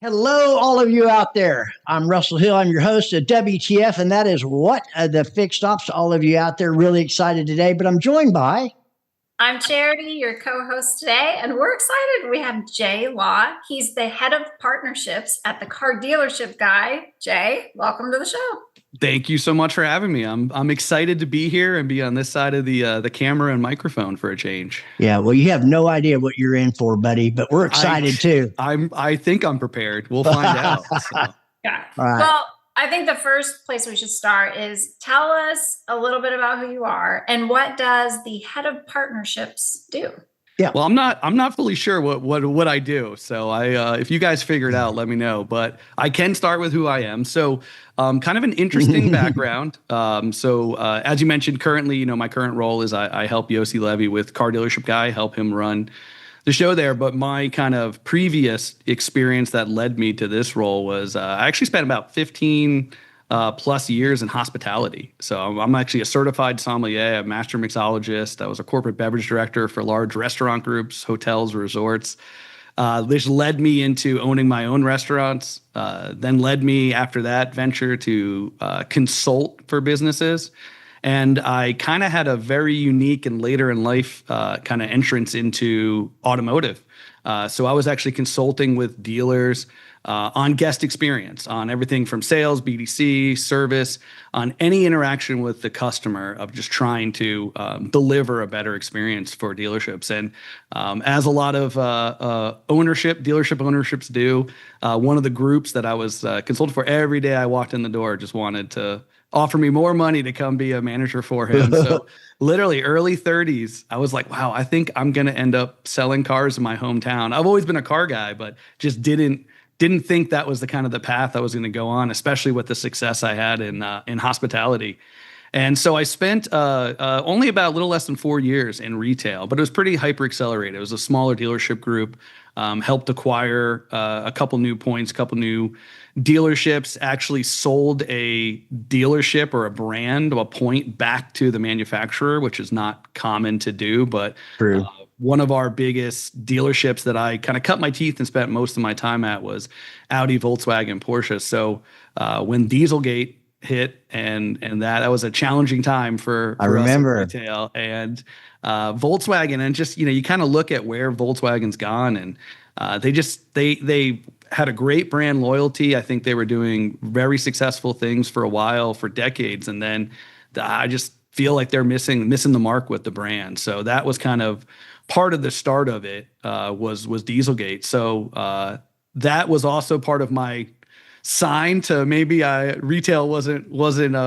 Hello, all of you out there. I'm Russell Hill. I'm your host of WTF, and that is what the Fixed Ops. All of you out there really excited today, but I'm joined by. I'm Charity, your co-host today, and we're excited. We have Jay Law. He's the head of partnerships at the car dealership guy. Jay, welcome to the show. Thank you so much for having me. I'm excited to be here and be on this side of the camera and microphone for a change. Yeah, well, you have no idea what you're in for, buddy, but we're excited too. I think I'm prepared. We'll find out. So. Yeah. Right. Well, I think the first place we should start is tell us a little bit about who you are and what does the head of partnerships do? Yeah. Well, I'm not fully sure what I do. So if you guys figure it out, let me know. But I can start with who I am. So kind of an interesting background. As you mentioned, currently, my current role is I help Yossi Levy with Car Dealership Guy, help him run the show there. But my kind of previous experience that led me to this role was I actually spent about 15 plus years in hospitality. So I'm actually a certified sommelier, a master mixologist. I was a corporate beverage director for large restaurant groups, hotels, resorts. This led me into owning my own restaurants, then led me after that venture to consult for businesses. And I kind of had a very unique and later in life kind of entrance into automotive. So I was actually consulting with dealers on guest experience, on everything from sales, BDC, service, on any interaction with the customer of just trying to deliver a better experience for dealerships. And as a lot of dealership ownerships do, one of the groups that I was consulting for every day I walked in the door just wanted to offer me more money to come be a manager for him. So literally early 30s, I was like, wow, I think I'm going to end up selling cars in my hometown. I've always been a car guy, but just didn't think that was the path I was going to go on, especially with the success I had in hospitality. And so I spent only about a little less than 4 years in retail, but it was pretty hyper accelerated. It was a smaller dealership group, helped acquire a couple new points, a couple new dealerships, actually sold a dealership or a brand, a point back to the manufacturer, which is not common to do, but true. One of our biggest dealerships that I kind of cut my teeth and spent most of my time at was Audi, Volkswagen, Porsche. So when Dieselgate hit and that was a challenging time for us in retail and Volkswagen, and just you kind of look at where Volkswagen's gone, and they had a great brand loyalty. I think they were doing very successful things for a while, for decades, and then I just feel like they're missing the mark with the brand. So that was kind of part of the start of it, was Dieselgate. So that was also part of my sign to maybe retail wasn't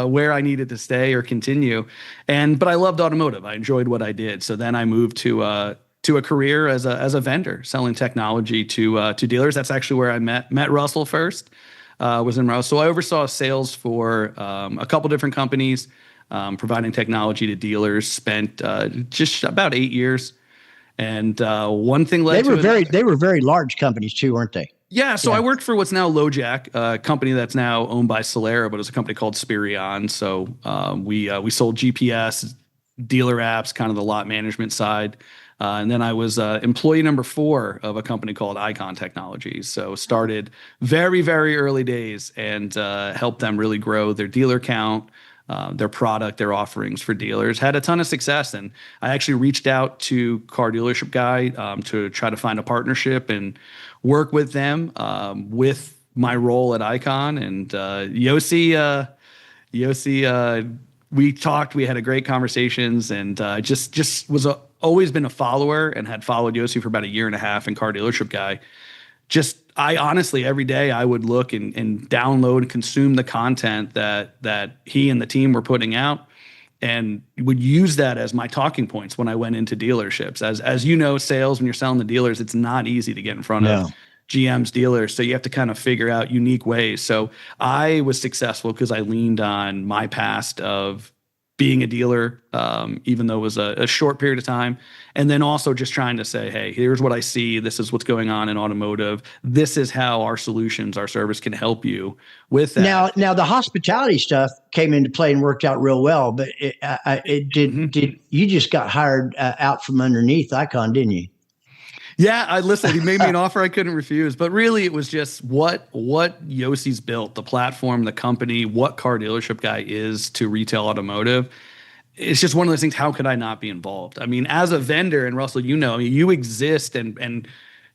where I needed to stay or continue. But I loved automotive. I enjoyed what I did. So then I moved to a career as a vendor selling technology to dealers. That's actually where I met Russell first. Was in Russell. So I oversaw sales for a couple different companies, providing technology to dealers. Spent just about 8 years. And one thing led to another. They were very large companies too, weren't they? Yeah. So I worked for what's now LoJack, a company that's now owned by Solera, but it was a company called Spirion. So we sold GPS, dealer apps, kind of the lot management side. And then I was employee number 4 of a company called Icon Technologies. So started very, very early days and helped them really grow their dealer count, their product, their offerings for dealers. Had a ton of success. And I actually reached out to Car Dealership Guy to try to find a partnership and work with them with my role at Icon. And Yossi, we talked, we had a great conversations, and just was always been a follower and had followed Yossi for about a year and a half in Car Dealership Guy. I honestly, every day I would look and download and consume the content that he and the team were putting out, and would use that as my talking points when I went into dealerships. As you know, sales, when you're selling to dealers, it's not easy to get in front of GM's dealers. So you have to kind of figure out unique ways. So I was successful because I leaned on my past of being a dealer, even though it was a short period of time. And then also just trying to say, hey, here's what I see. This is what's going on in automotive. This is how our solutions, our service can help you with that. Now the hospitality stuff came into play and worked out real well, but it did you just got hired out from underneath Icon, didn't you? Yeah, I listened. He made me an offer I couldn't refuse. But really, it was just what Yossi's built, the platform, the company, what car dealership guy is to retail automotive. It's just one of those things. How could I not be involved? I mean, as a vendor, and Russell, I mean, you exist and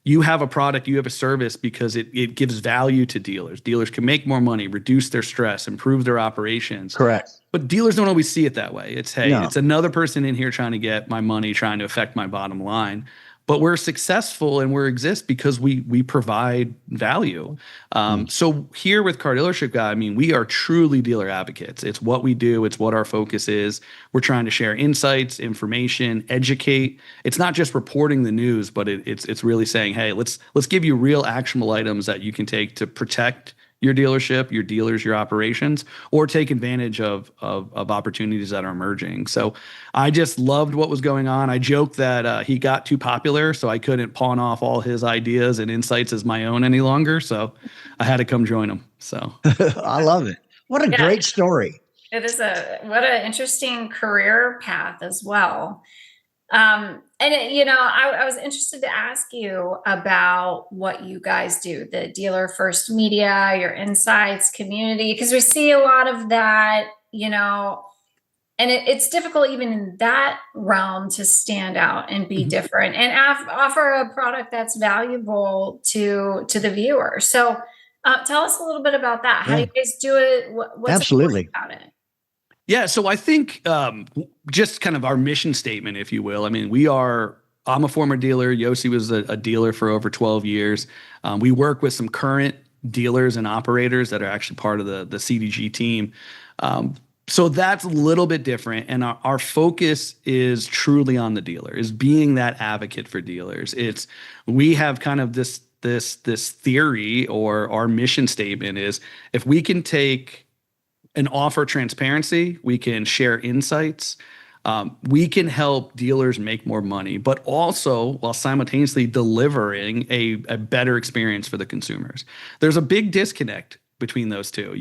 you have a product, you have a service because it gives value to dealers. Dealers can make more money, reduce their stress, improve their operations. Correct. But dealers don't always see it that way. It's, hey, No. it's another person in here trying to get my money, trying to affect my bottom line. But we're successful and we exist because we provide value. So here with Car Dealership Guy, I mean, we are truly dealer advocates. It's what we do. It's what our focus is. We're trying to share insights, information, educate. It's not just reporting the news, but it's really saying, hey, let's give you real actionable items that you can take to protect your dealership, your dealers, your operations, or take advantage of opportunities that are emerging. So I just loved what was going on. I joked that he got too popular, so I couldn't pawn off all his ideas and insights as my own any longer. So I had to come join him. So I love it. What a great story. It is what an interesting career path as well. I was interested to ask you about what you guys do, the dealer first media, your insights, community, because we see a lot of that, and it's difficult even in that realm to stand out and be different and offer a product that's valuable to the viewer. So tell us a little bit about that. How do you guys do it? What's Absolutely about it? Yeah, so I think just kind of our mission statement, if you will. I mean, I'm a former dealer. Yossi was a dealer for over 12 years. We work with some current dealers and operators that are actually part of the CDG team. So that's a little bit different. And our focus is truly on the dealer, is being that advocate for dealers. We have kind of this theory, or our mission statement is, if we can take and offer transparency, we can share insights, we can help dealers make more money, but also while simultaneously delivering a better experience for the consumers. There's a big disconnect between those two.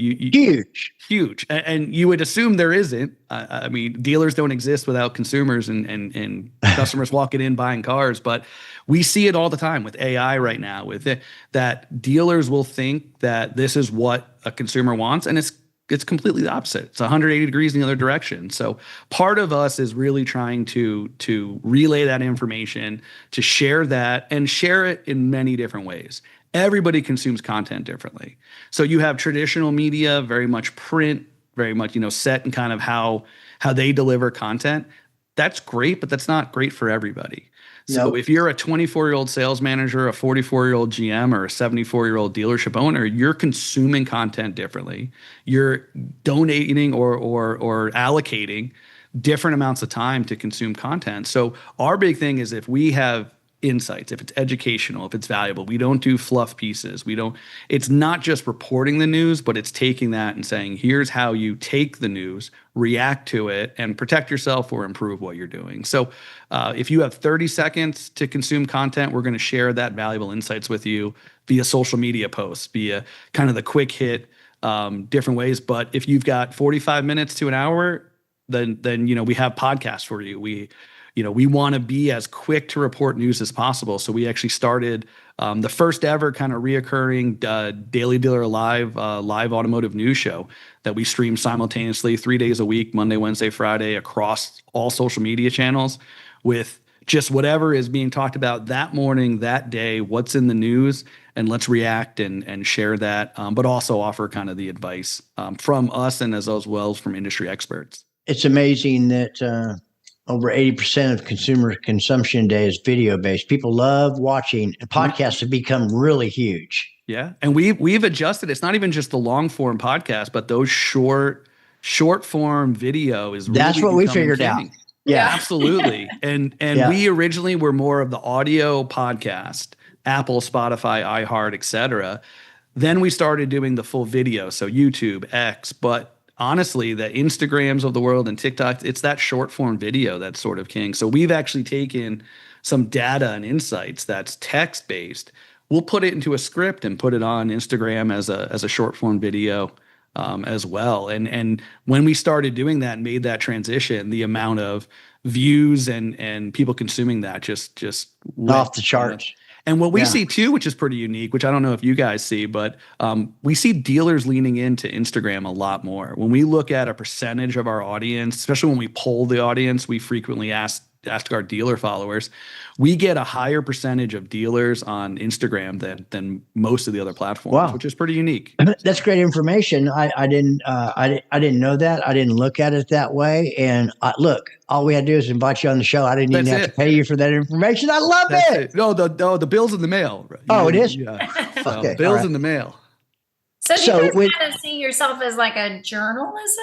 Huge. And you would assume there isn't. I mean, dealers don't exist without consumers and customers walking in buying cars, but we see it all the time with AI right now, with it, that dealers will think that this is what a consumer wants, and it's completely the opposite. It's 180 degrees in the other direction. So part of us is really trying to relay that information, to share that, and share it in many different ways. Everybody consumes content differently. So you have traditional media, very much print, very much, set in kind of how they deliver content. That's great, but that's not great for everybody. So if you're a 24-year-old sales manager, a 44-year-old GM, or a 74-year-old dealership owner, you're consuming content differently. You're donating or allocating different amounts of time to consume content. So our big thing is, if we have insights, if it's educational, if it's valuable, we don't do fluff pieces. It's not just reporting the news, but it's taking that and saying, here's how you take the news, react to it, and protect yourself or improve what you're doing. So if you have 30 seconds to consume content, we're going to share that valuable insights with you via social media posts, via kind of the quick hit, different ways. But if you've got 45 minutes to an hour, then we have podcasts for you. We want to be as quick to report news as possible. So we actually started the first ever kind of reoccurring Daily Dealer live automotive news show that we stream simultaneously 3 days a week, Monday, Wednesday, Friday, across all social media channels, with just whatever is being talked about that morning, that day, what's in the news, and let's react and share that, but also offer kind of the advice from us and as well as from industry experts. It's amazing that over 80% of consumer consumption today is video based. People love watching, and podcasts have become really huge. Yeah. And we've adjusted. It's not even just the long form podcast, but those short form video is really that's what we figured out. Yeah, absolutely. And we originally were more of the audio podcast, Apple, Spotify, iHeart, etc. Then we started doing the full video, so YouTube, X, but honestly, the Instagrams of the world and TikTok, it's that short form video that's sort of king. So we've actually taken some data and insights that's text based. We'll put it into a script and put it on Instagram as a short form video as well. And when we started doing that and made that transition, the amount of views and people consuming that just off the charts. And what we see too, which is pretty unique, which I don't know if you guys see, but we see dealers leaning into Instagram a lot more. When we look at a percentage of our audience, especially when we poll the audience, we frequently ask our dealer followers, we get a higher percentage of dealers on Instagram than most of the other platforms, which is pretty unique. That's great information. I didn't know that. I didn't look at it that way. And look, all we had to do is invite you on the show. I didn't even have to pay you for that information. I love it. No, the bill's in the mail. It is? Yeah. So Okay, bill's in the mail. So do you guys kind of see yourself as like a journalism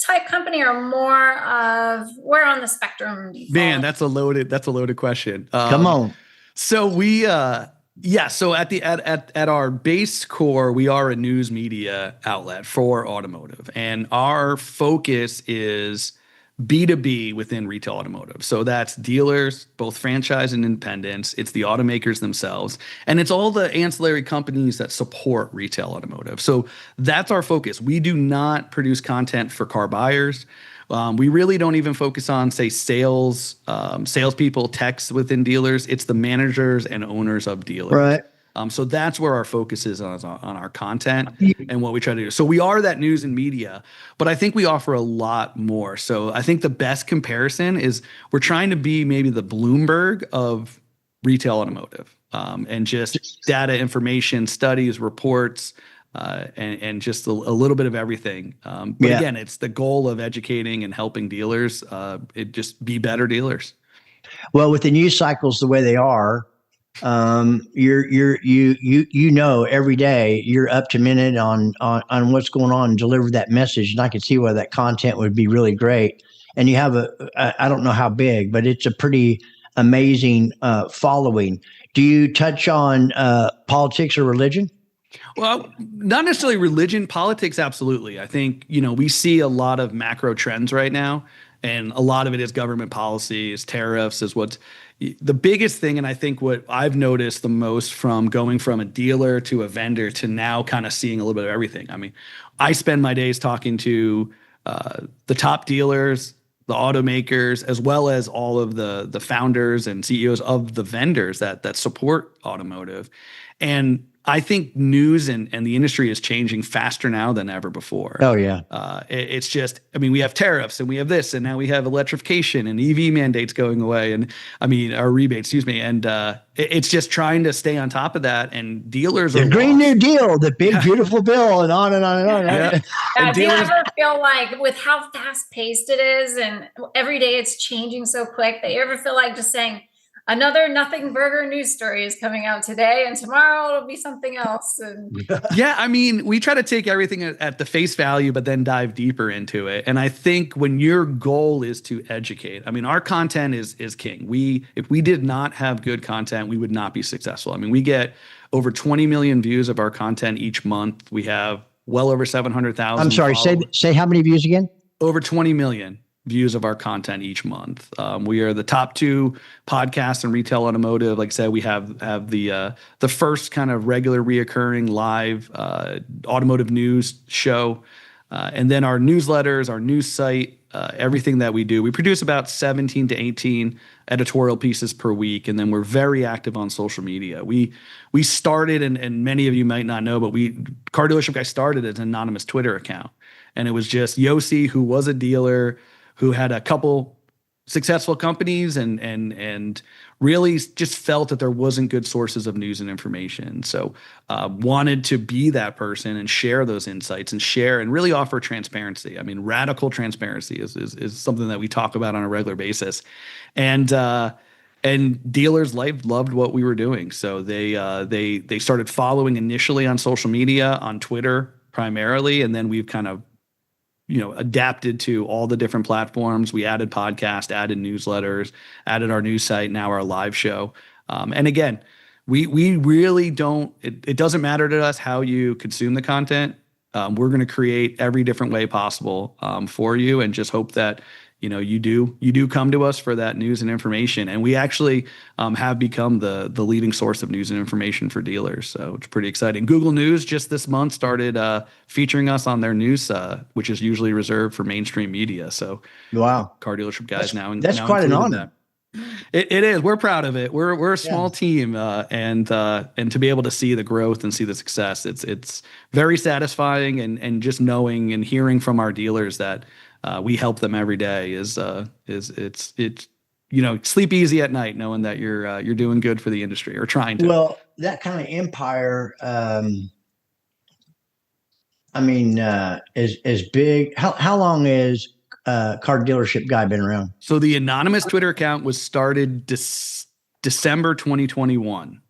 type company, or more of where on the spectrum do you Man, that's a loaded question. Come on. So we so at our base core, we are a news media outlet for automotive, and our focus is B2B within retail automotive. So that's dealers, both franchise and independents. It's the automakers themselves, and it's all the ancillary companies that support retail automotive. So that's our focus. We do not produce content for car buyers. We really don't even focus on, say, salespeople, techs within dealers. It's the managers and owners of dealers. Right. So that's where our focus is on our content and what we try to do. So we are that news and media, but I think we offer a lot more. So I think the best comparison is we're trying to be maybe the Bloomberg of retail automotive, and just data, information, studies, reports, and just a little bit of everything. But again, it's the goal of educating and helping dealers just be better dealers. Well, with the news cycles the way they are, you every day you're up to minute on what's going on and deliver that message. And I can see why that content would be really great. And you have I don't know how big, but it's a pretty amazing following. Do you touch on politics or religion? Well, not necessarily religion, politics. Absolutely. I think, we see a lot of macro trends right now, and a lot of it is government policy, is tariffs, is what's the biggest thing. And I think what I've noticed the most from going from a dealer to a vendor to now kind of seeing a little bit of everything. I mean, I spend my days talking to the top dealers, the automakers, as well as all of the founders and CEOs of the vendors that support automotive. And I think news and the industry is changing faster now than ever before. Oh, yeah. It's just, we have tariffs and we have this, and now we have electrification and EV mandates going away, and our rebates, excuse me. And it's just trying to stay on top of that. And dealers the Green New Deal, the big, beautiful bill, and on and on and on. Yeah. And do you ever feel like, with how fast paced it is and every day it's changing so quick, that you ever feel like just saying, another nothing burger news story is coming out today, and tomorrow it'll be something else? And yeah, we try to take everything at the face value, but then dive deeper into it. And I think when your goal is to educate, our content is king. If we did not have good content, we would not be successful. We get over 20 million views of our content each month. We have well over 700,000. I'm sorry, say how many views again? Over 20 million views of our content each month. We are the top 2 podcasts in retail automotive. Like I said, we have the first kind of regular reoccurring live automotive news show. And then our newsletters, our news site, everything that we do. We produce about 17 to 18 editorial pieces per week. And then we're very active on social media. We started, and many of you might not know, but Car Dealership Guy started as an anonymous Twitter account. And it was just Yossi, who was a dealer, who had a couple successful companies and really just felt that there wasn't good sources of news and information. So wanted to be that person and share those insights and share and really offer transparency. Radical transparency is something that we talk about on a regular basis. And dealers loved what we were doing. So they started following initially on social media, on Twitter primarily, and then we've kind of adapted to all the different platforms. We added podcast, added newsletters, added our news site, now our live show. And again, we really don't, it doesn't matter to us how you consume the content. We're going to create every different way possible for you, and just hope that you do come to us for that news and information, and we actually have become the leading source of news and information for dealers. So it's pretty exciting. Google News just this month started featuring us on their news, which is usually reserved for mainstream media. So wow, car dealership guys that's now quite an honor. that. It is. We're proud of it. We're a small team, and to be able to see the growth and see the success, it's very satisfying. And just knowing and hearing from our dealers that we help them every day is sleep easy at night knowing that you're doing good for the industry or trying to. Well, that kind of empire, is big. How long is Car Dealership Guy been around? So the anonymous Twitter account was started December 2021.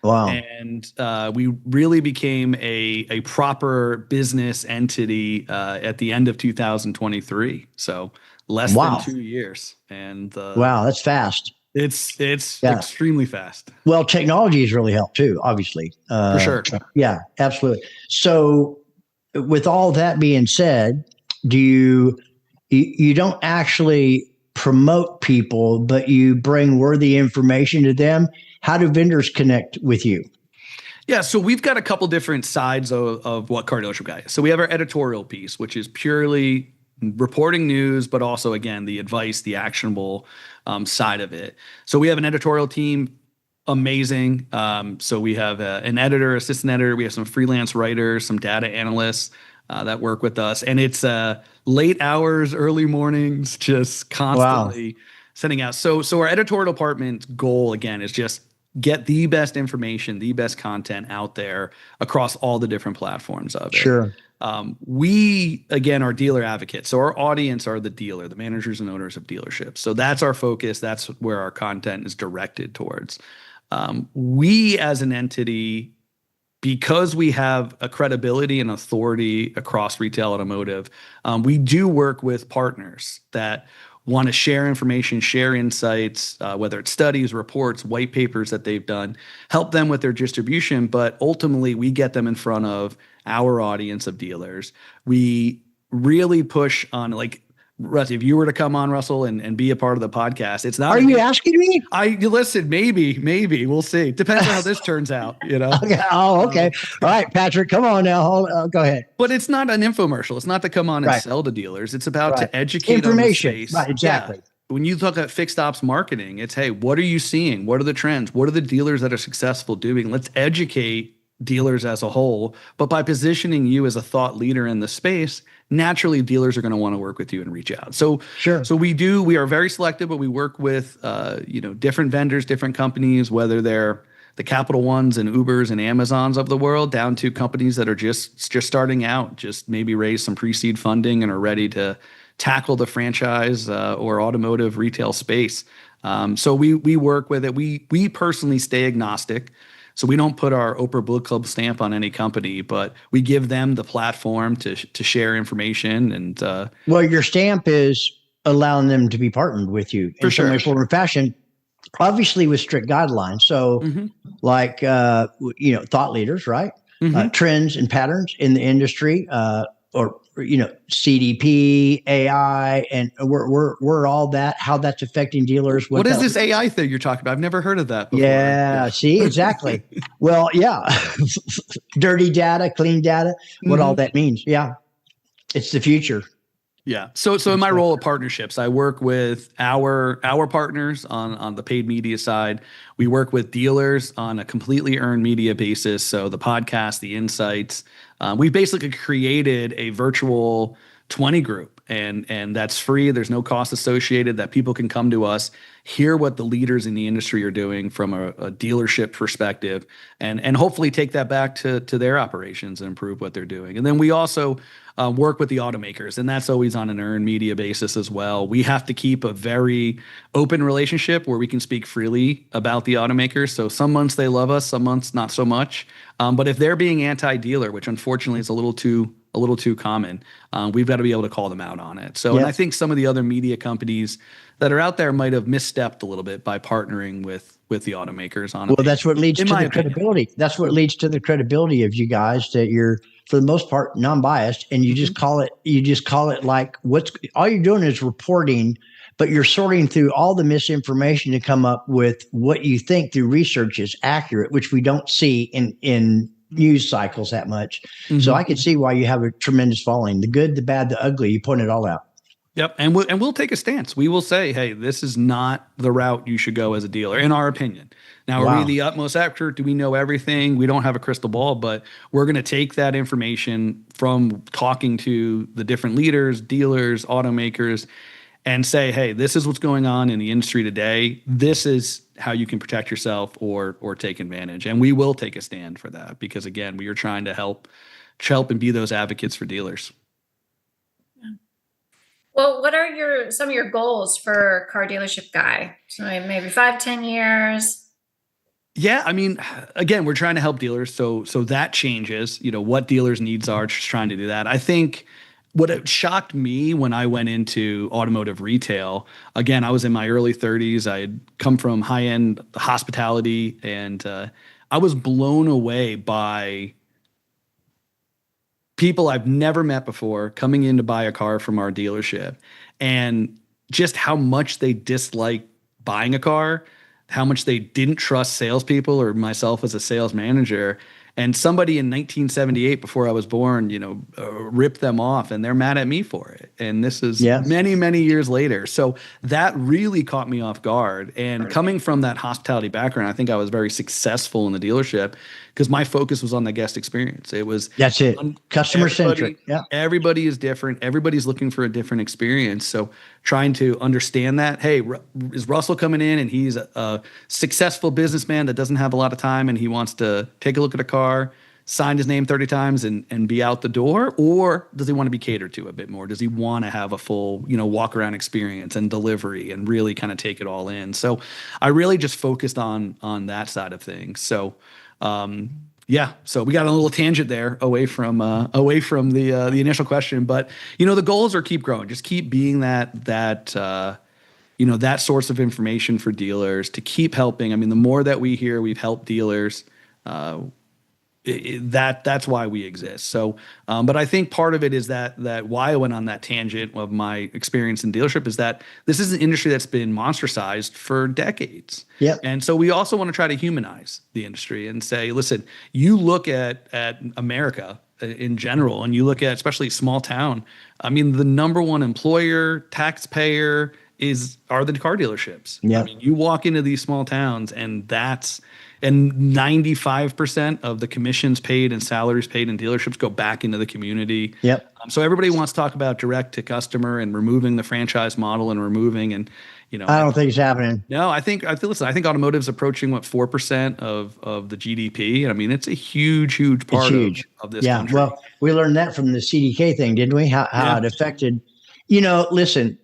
Wow. And we really became a proper business entity at the end of 2023, so less than 2 years. And wow, that's fast. It's extremely fast. Well, technology has really helped too, obviously. For sure. Yeah, absolutely. So with all that being said, do you don't actually promote people, but you bring worthy information to them? How do vendors connect with you? Yeah, so we've got a couple different sides of what Car Dealership Guy is. So we have our editorial piece, which is purely reporting news, but also, again, the advice, the actionable side of it. So we have an editorial team, amazing. So we have an editor, assistant editor. We have some freelance writers, some data analysts that work with us. And it's late hours, early mornings, just constantly sending out. So our editorial department's goal, again, is just get the best information, the best content out there across all the different platforms of it. Sure. We, again, are dealer advocates. So our audience are the dealer, the managers and owners of dealerships. So that's our focus. That's where our content is directed towards. We, as an entity, because we have a credibility and authority across retail automotive, we do work with partners that want to share information, share insights, whether it's studies, reports, white papers that they've done, help them with their distribution. But ultimately, we get them in front of our audience of dealers. We really push on, like, Russ, if you were to come on, Russell, and be a part of the podcast, it's not. Are you asking me? You listen, maybe we'll see. Depends on how this turns out, Okay. Oh, okay. All right, Patrick, come on now. Go ahead. But it's not an infomercial. It's not to come on and sell to dealers. It's about to educate information. On the space. Right, exactly. Yeah. When you look at FixedOps marketing, it's, hey, what are you seeing? What are the trends? What are the dealers that are successful doing? Let's educate dealers as a whole. But by positioning you as a thought leader in the space, naturally dealers are going to want to work with you and reach out. So sure. So we are very selective, but we work with different vendors, different companies, whether they're the Capital Ones and Ubers and Amazons of the world, down to companies that are just starting out, just maybe raise some pre-seed funding and are ready to tackle the franchise or automotive retail space. So we work with it. We personally stay agnostic. So we don't put our Oprah Book Club stamp on any company, but we give them the platform to share information. And well, your stamp is allowing them to be partnered with you in some way, form, or fashion, obviously with strict guidelines. So like, thought leaders, right? Trends and patterns in the industry, or CDP, AI, and we're all that, how that's affecting dealers. What is this AI thing you're talking about? I've never heard of that before. Yeah. See, exactly. Well, yeah. Dirty data, clean data, what all that means. Yeah. It's the future. Yeah. So in my role of partnerships, I work with our partners on the paid media side. We work with dealers on a completely earned media basis. So the podcast, the insights, we basically created a virtual 20 group, and that's free. There's no cost associated, that people can come to us, hear what the leaders in the industry are doing from a dealership perspective, and hopefully take that back to their operations and improve what they're doing. And then we also work with the automakers, and that's always on an earned media basis as well. We have to keep a very open relationship where we can speak freely about the automakers. So some months they love us, some months not so much. But if they're being anti-dealer, which unfortunately is a little too common, we've got to be able to call them out on it. So, and I think some of the other media companies that are out there might have misstepped a little bit by partnering with the automakers on it. Well, that's what leads to the credibility. That's what leads to the credibility of you guys, that you're for the most part, non-biased, and you just call it like all you're doing is reporting, but you're sorting through all the misinformation to come up with what you think through research is accurate, which we don't see in news cycles that much. So I could see why you have a tremendous following. The good, the bad, the ugly, you point it all out. Yep. And we'll take a stance. We will say, hey, this is not the route you should go as a dealer, in our opinion. Now, are we the utmost expert? Do we know everything? We don't have a crystal ball, but we're going to take that information from talking to the different leaders, dealers, automakers, and say, hey, this is what's going on in the industry today. This is how you can protect yourself or take advantage. And we will take a stand for that because, again, we are trying to help and be those advocates for dealers. Well, what are some of your goals for Car Dealership Guy? So maybe 5-10 years. Yeah, I mean, again, we're trying to help dealers, so that changes. What dealers' needs are, just trying to do that. I think what shocked me when I went into automotive retail, again, I was in my early 30s. I had come from high-end hospitality, and I was blown away by people I've never met before coming in to buy a car from our dealership, and just how much they dislike buying a car, how much they didn't trust salespeople or myself as a sales manager. And somebody in 1978, before I was born, ripped them off, and they're mad at me for it. And this is many, many years later. So that really caught me off guard. And coming from that hospitality background, I think I was very successful in the dealership because my focus was on the guest experience. That's it. Customer centric. Yeah. Everybody is different. Everybody's looking for a different experience. So trying to understand that, hey, is Russell coming in and he's a successful businessman that doesn't have a lot of time and he wants to take a look at a car, sign his name 30 times and be out the door? Or does he want to be catered to a bit more? Does he want to have a full, walk around experience and delivery and really kind of take it all in? So I really just focused on that side of things. So, so we got a little tangent there away from the initial question, but the goals are keep growing, just keep being that source of information for dealers, to keep helping. I mean, the more that we hear we've helped dealers, that's why we exist. So, but I think part of it is that why I went on that tangent of my experience in dealership is that this is an industry that's been monster-sized for decades. Yep. And so we also want to try to humanize the industry and say, listen, you look at America in general, and you look at especially small town. I mean, the number one employer, taxpayer are the car dealerships. Yeah. I mean, you walk into these small towns, and 95% of the commissions paid and salaries paid in dealerships go back into the community. Yep. So everybody wants to talk about direct to customer and removing the franchise model and I don't think it's happening. No, I think automotive's approaching 4% of the GDP. I mean, it's a huge part of this country. Well, we learned that from the CDK thing, didn't we? How it affected, listen,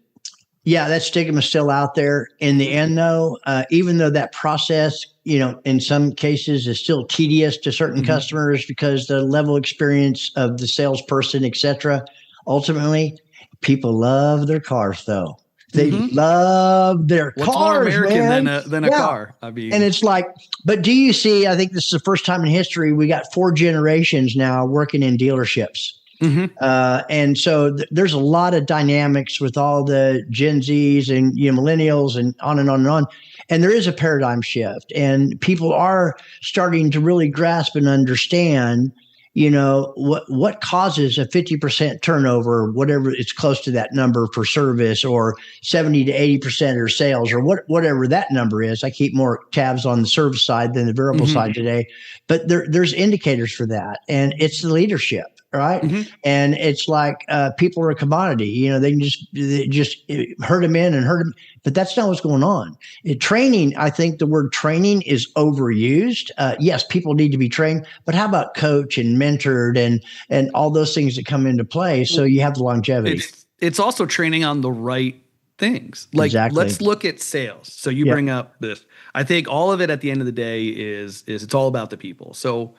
that stigma is still out there. In the end, though, even though that process, in some cases is still tedious to certain customers because the level of experience of the salesperson, et cetera, ultimately, people love their cars, though. They love their What's cars, more American man. than a car? I mean, and it's like, but do you see, I think this is the first time in history, we got 4 generations now working in dealerships. And so there's a lot of dynamics with all the Gen Zs and millennials and on and on and on. And there is a paradigm shift, and people are starting to really grasp and understand, what causes a 50% turnover, whatever it's close to that number for service, or 70 to 80% or sales, or whatever that number is. I keep more tabs on the service side than the variable side today, but there's indicators for that, and it's the leadership. Right. And it's like people are a commodity, they can just herd them in and herd them. But that's not what's going on. Training, I think the word training is overused. Yes, people need to be trained. But how about coach and mentored and all those things that come into play so you have the longevity? It's also training on the right things. Like, exactly. Let's look at sales. So you bring up this. I think all of it at the end of the day is it's all about the people. So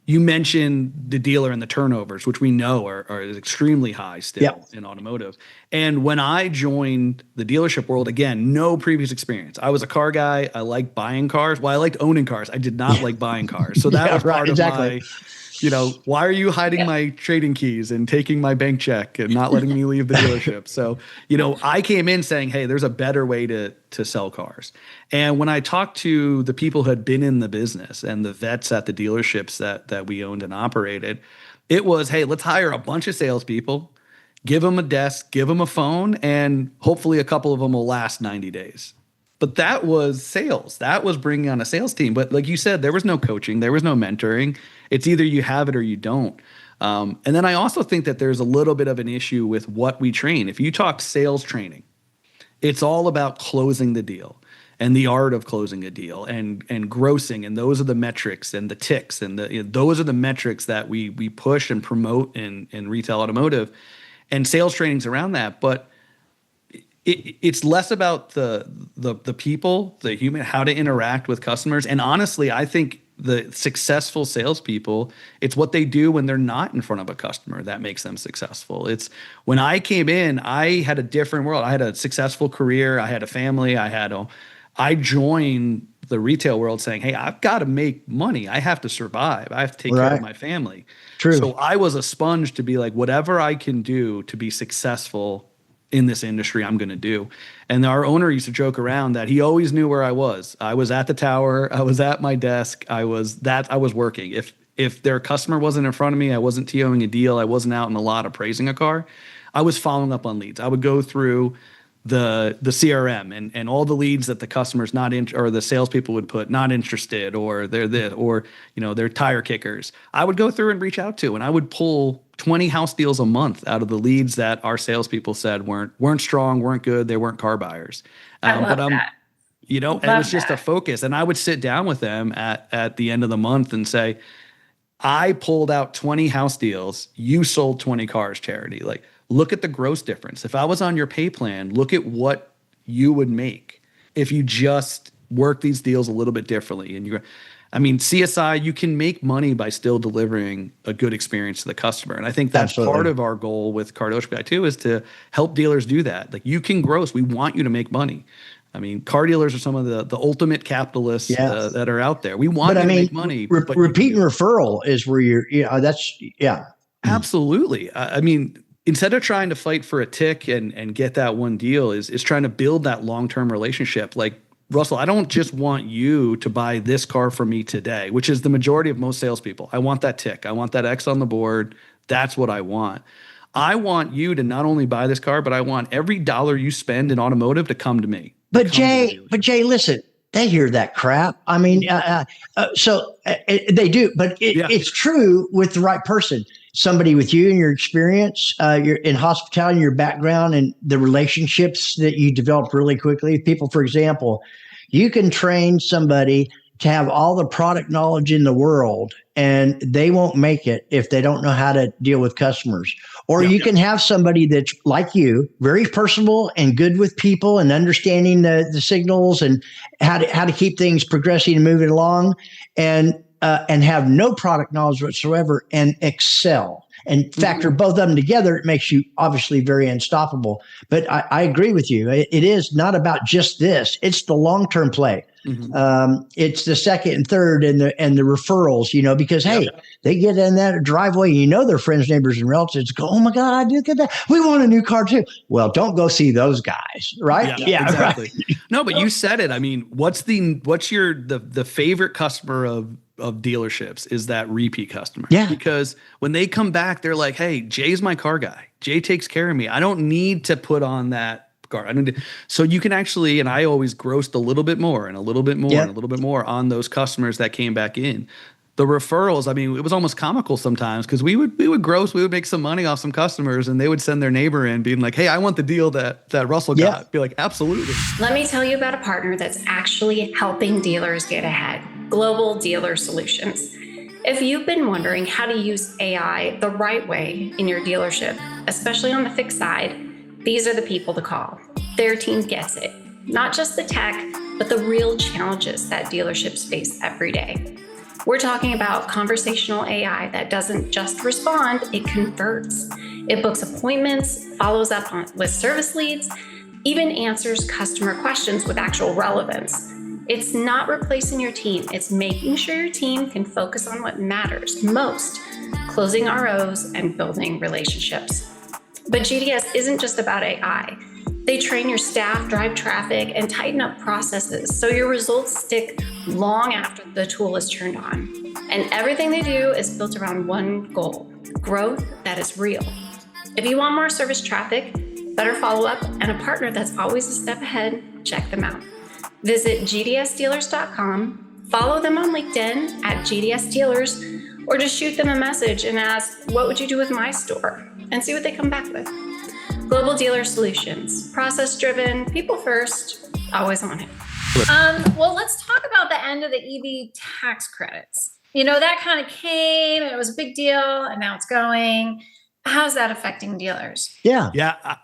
you mentioned the dealer and the turnovers, which we know are extremely high still in automotive. And when I joined the dealership world, again, no previous experience. I was a car guy. I liked buying cars. Well, I liked owning cars. I did not like buying cars. So that was part of why are you hiding my trading keys and taking my bank check and not letting me leave the dealership? So, I came in saying, hey, there's a better way to sell cars. And when I talked to the people who had been in the business and the vets at the dealerships that we owned and operated, it was, hey, let's hire a bunch of salespeople, give them a desk, give them a phone, and hopefully a couple of them will last 90 days. But that was sales. That was bringing on a sales team. But like you said, there was no coaching. There was no mentoring. It's either you have it or you don't. And then I also think that there's a little bit of an issue with what we train. If you talk sales training, it's all about closing the deal and the art of closing a deal and grossing. And those are the metrics and the ticks. And those are the metrics that we push and promote in retail automotive. And sales training's around that. But it's less about the people, the human, how to interact with customers. And honestly, I think the successful salespeople, it's what they do when they're not in front of a customer that makes them successful. It's when I came in, I had a different world. I had a successful career. I had a family. I joined the retail world saying, hey, I've got to make money. I have to survive. I have to take care of my family. True. So I was a sponge to be like, whatever I can do to be successful in this industry, I'm going to do. And our owner used to joke around that he always knew where I was. I was at the tower. I was at my desk. I was working. If their customer wasn't in front of me, I wasn't TOing a deal. I wasn't out in the lot appraising a car. I was following up on leads. I would go through the CRM and all the leads that the customers or the salespeople would put not interested, or they're tire kickers. I would go through and reach out to, and I would pull 20 house deals a month out of the leads that our salespeople said weren't strong, weren't good, they weren't car buyers. I love that. And it was just a focus. And I would sit down with them at the end of the month and say, I pulled out 20 house deals. You sold 20 cars, charity. Like, look at the gross difference. If I was on your pay plan, look at what you would make if you just work these deals a little bit differently. And CSI, you can make money by still delivering a good experience to the customer. And I think that's part of our goal with Cardoshka too, is to help dealers do that. Like, you can gross. We want you to make money. Car dealers are some of the ultimate capitalists that are out there. We want you to make money. Repeat and referral is where Absolutely. Instead of trying to fight for a tick and get that one deal is trying to build that long-term relationship. Like, Russell, I don't just want you to buy this car from me today, which is the majority of most salespeople. I want that tick. I want that X on the board. That's what I want. I want you to not only buy this car, but I want every dollar you spend in automotive to come to me. But Jay, listen, they hear that crap. They do, but it's true with the right person. Somebody with you and your experience, you're in hospitality, your background, and the relationships that you develop really quickly. People, for example, you can train somebody to have all the product knowledge in the world, and they won't make it if they don't know how to deal with customers. Or you can have somebody that's like you, very personable and good with people and understanding the signals and how to keep things progressing and moving along, and have no product knowledge whatsoever and excel. And factor both of them together, it makes you obviously very unstoppable. But I agree with you. It is not about just this. It's the long-term play. It's the second and third and the referrals, because, hey, they get in that driveway, their friends, neighbors, and relatives go, oh my God, I do get that. We want a new car too. Well, don't go see those guys. Right. Yeah, exactly. Right. No, but you said it. What's your favorite customer of dealerships is that repeat customer. Yeah. Because when they come back, they're like, hey, Jay's my car guy. Jay takes care of me. I don't need to put on that car. So you can actually, and I always grossed a little bit more and a little bit more and a little bit more on those customers that came back in. The referrals, it was almost comical sometimes because we would make some money off some customers, and they would send their neighbor in being like, hey, I want the deal that Russell got. Be like, absolutely. Let me tell you about a partner that's actually helping dealers get ahead. Global Dealer Solutions. If you've been wondering how to use AI the right way in your dealership, especially on the fixed side, these are the people to call. Their team gets it. Not just the tech, but the real challenges that dealerships face every day. We're talking about conversational AI that doesn't just respond, it converts. It books appointments, follows up with service leads, even answers customer questions with actual relevance. It's not replacing your team. It's making sure your team can focus on what matters most, closing ROs and building relationships. But GDS isn't just about AI. They train your staff, drive traffic, and tighten up processes so your results stick long after the tool is turned on. And everything they do is built around one goal: growth that is real. If you want more service traffic, better follow-up, and a partner that's always a step ahead, check them out. Visit gdsdealers.com, follow them on LinkedIn at gdsdealers, or just shoot them a message and ask, what would you do with my store? And see what they come back with. Global Dealer Solutions, process-driven, people first, always on it. Well, let's talk about the end of the EV tax credits. That kind of came, it was a big deal, and now it's going. How's that affecting dealers? Yeah.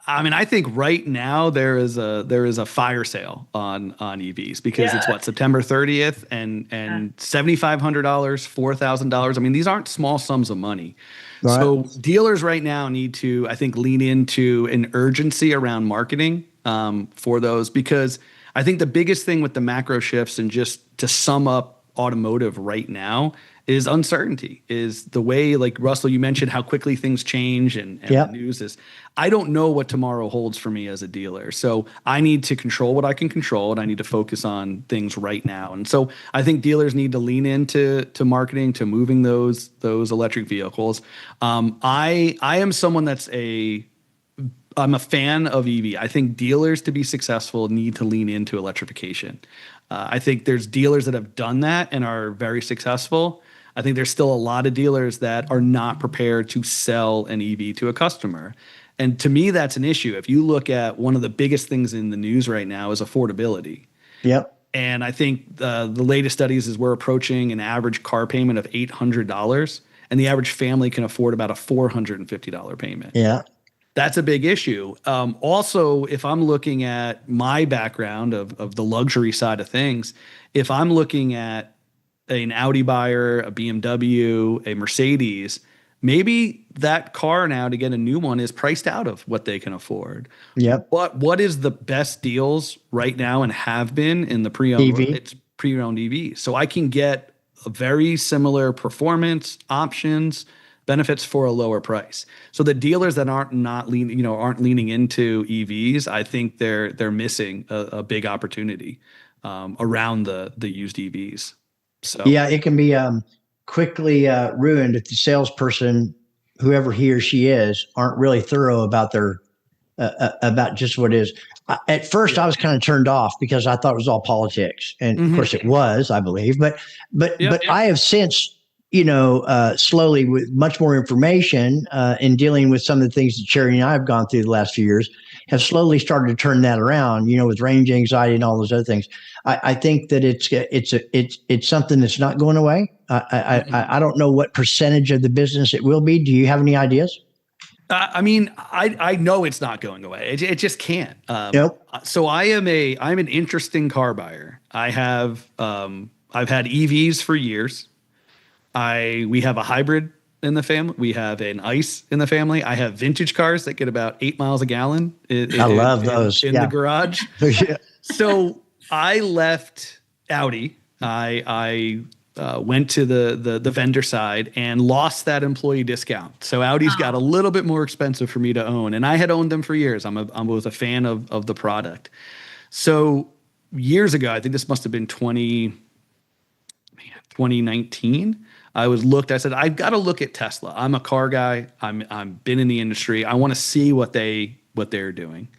I mean, I think right now there is a fire sale on EVs because it's September 30th and $7,500, $4,000. I mean, these aren't small sums of money. Right. So dealers right now need to, I think, lean into an urgency around marketing for those, because I think the biggest thing with the macro shifts, and just to sum up automotive right now, is uncertainty. Is the way, like Russell, you mentioned how quickly things change and the news is. I don't know what tomorrow holds for me as a dealer. So I need to control what I can control, and I need to focus on things right now. And so I think dealers need to lean into marketing, to moving those electric vehicles. I am someone I'm a fan of EV. I think dealers, to be successful, need to lean into electrification. I think there's dealers that have done that and are very successful. I think there's still a lot of dealers that are not prepared to sell an EV to a customer. And to me, that's an issue. If you look at one of the biggest things in the news right now is affordability. Yep. And I think the latest studies is we're approaching an average car payment of $800, and the average family can afford about a $450 payment. Yeah. That's a big issue. Also, if I'm looking at my background of the luxury side of things, if I'm looking at an Audi buyer, a BMW, a Mercedes, maybe that car now to get a new one is priced out of what they can afford. Yep. But what is the best deals right now and have been in the pre-owned EV? It's pre-owned EV. So I can get a very similar performance, options, benefits for a lower price. So the dealers that aren't leaning into EVs, I think they're missing a big opportunity around the used EVs. So yeah, it can be quickly ruined if the salesperson, whoever he or she is, aren't really thorough about their about just what it is. At first, I was kind of turned off because I thought it was all politics, and of course it was, I believe. But I have since, slowly, with much more information in dealing with some of the things that Sherry and I have gone through the last few years, have slowly started to turn that around. With range anxiety and all those other things. I think that it's something that's not going away. I don't know what percentage of the business it will be. Do you have any ideas? I mean, I know it's not going away. It just can't. Nope. So I'm an interesting car buyer. I've had EVs for years. We have a hybrid in the family. We have an ICE in the family. I have vintage cars that get about 8 miles a gallon. I love those in the garage. Yeah. So I left Audi. I went to the vendor side and lost that employee discount. So Audi's got a little bit more expensive for me to own, and I had owned them for years. I was a fan of the product. So years ago, I think this must have been 2019. I said, I've got to look at Tesla. I'm a car guy. I'm been in the industry. I want to see what they're doing.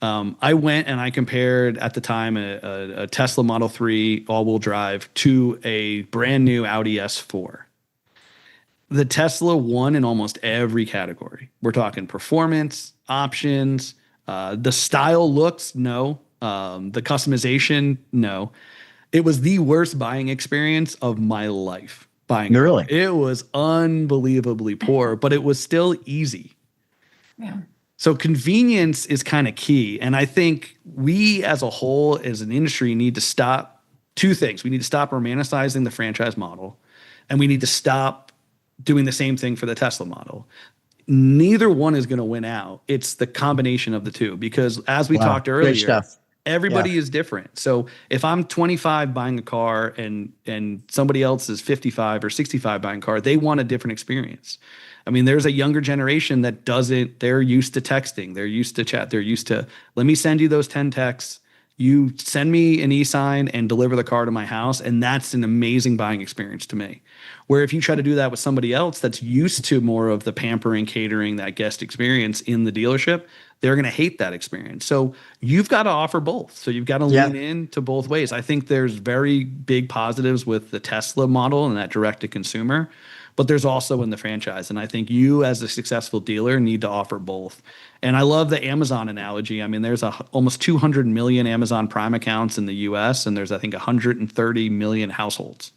I went and I compared at the time a Tesla Model 3 all-wheel drive to a brand new Audi S4. The Tesla won in almost every category. We're talking performance, options, the style looks, no. The customization, no. It was the worst buying experience of my life. Really? It was unbelievably poor, but it was still easy. Yeah. So convenience is kind of key. And I think we as a whole, as an industry, need to stop two things. We need to stop romanticizing the franchise model, and we need to stop doing the same thing for the Tesla model. Neither one is going to win out. It's the combination of the two, because as we talked earlier, Everybody is different. So if I'm 25 buying a car and somebody else is 55 or 65 buying a car, they want a different experience. I mean, there's a younger generation that doesn't, they're used to texting. They're used to chat. They're used to, let me send you those 10 texts. You send me an e-sign and deliver the car to my house. And that's an amazing buying experience to me. Where if you try to do that with somebody else that's used to more of the pampering, catering, that guest experience in the dealership, they're going to hate that experience. So you've got to offer both. So you've got to lean into both ways. I think there's very big positives with the Tesla model and that direct to consumer, but there's also in the franchise. And I think you as a successful dealer need to offer both. And I love the Amazon analogy. I mean, there's almost 200 million Amazon Prime accounts in the US, and there's, I think, 130 million households.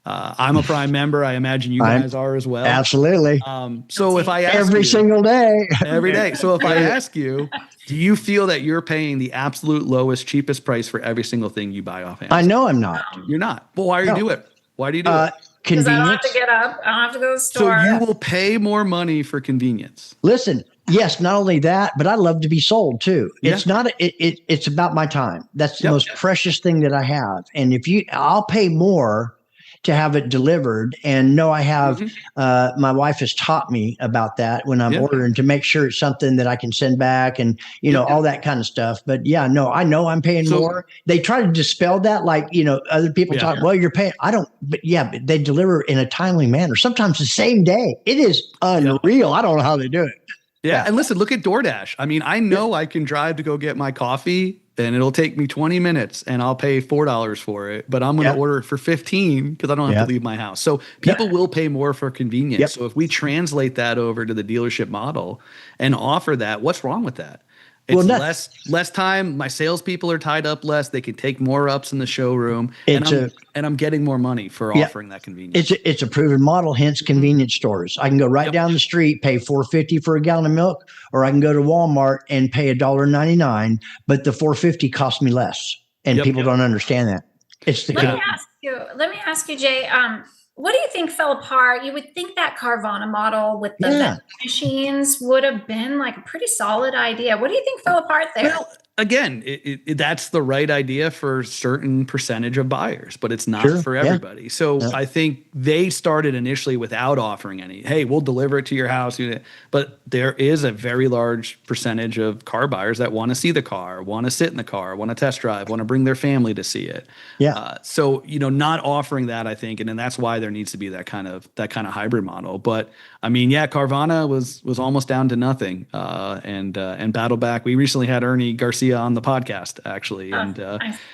I'm a Prime member. I imagine you guys are as well. Absolutely. So if I ask every single day, every day. So if I ask you, do you feel that you're paying the absolute lowest, cheapest price for every single thing you buy off Amazon? I know I'm not. You're not. Well, why do you do it? Why do you do it? Because I don't have to get up. I don't have to go to the store. So you will pay more money for convenience. Listen, yes, not only that, but I love to be sold too. It's not, it's about my time. That's the most precious thing that I have. And I'll pay more to have it delivered. And no, I have, my wife has taught me about that when I'm ordering, to make sure it's something that I can send back and, all that kind of stuff. But I know I'm paying more. They try to dispel that. Like, other people talk, well, you're paying, but they deliver in a timely manner, sometimes the same day. It is unreal. I don't know how they do it. Yeah. And listen, look at DoorDash. I mean, I know I can drive to go get my coffee and it'll take me 20 minutes and I'll pay $4 for it, but I'm going to order it for 15 because I don't have to leave my house. So people will pay more for convenience. So if we translate that over to the dealership model and offer that, what's wrong with that? It's less time. My salespeople are tied up less. They can take more ups in the showroom, and I'm getting more money for offering that convenience. It's a proven model. Hence, convenience stores. I can go right down the street, pay $4.50 for a gallon of milk, or I can go to Walmart and pay $1.99. But the $4.50 costs me less, and people don't understand that. It's the Let me ask you, Jay. What do you think fell apart? You would think that Carvana model with the vending machines would have been like a pretty solid idea. What do you think fell apart there? Well, again, that's the right idea for a certain percentage of buyers, but it's not for everybody. So I think they started initially without offering any, hey, we'll deliver it to your house. But there is a very large percentage of car buyers that want to see the car, want to sit in the car, want to test drive, want to bring their family to see it. So, not offering that, I think, and then that's why there needs to be that kind of hybrid model. But I mean, Carvana was almost down to nothing, and battled back. We recently had Ernie Garcia on the podcast, actually, and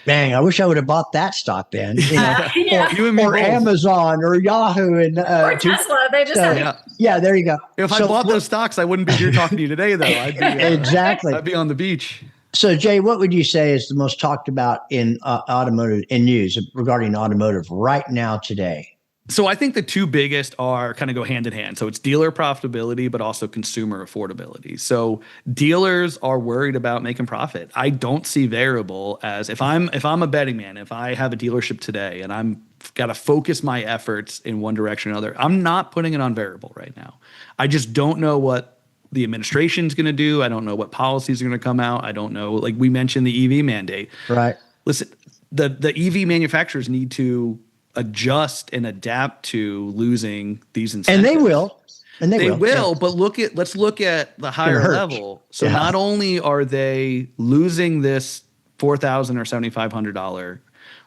dang, I wish I would have bought that stock then. Or Amazon or Yahoo and or Tesla. They just there you go. If I bought those stocks, I wouldn't be here talking to you today, though. I'd be, exactly. I'd be on the beach. So, Jay, what would you say is the most talked about in automotive, in news regarding automotive right now today? So I think the two biggest are kind of go hand in hand. So it's dealer profitability, but also consumer affordability. So dealers are worried about making profit. I don't see variable as if I'm a betting man, if I have a dealership today and I'm got to focus my efforts in one direction or another, I'm not putting it on variable right now. I just don't know what the administration's going to do. I don't know what policies are going to come out. I don't know. Like we mentioned the EV mandate. Right. Listen, the EV manufacturers need to adjust and adapt to losing these incentives. And they will. They will. But let's look at the higher level. So not only are they losing this $4,000 or $7,500,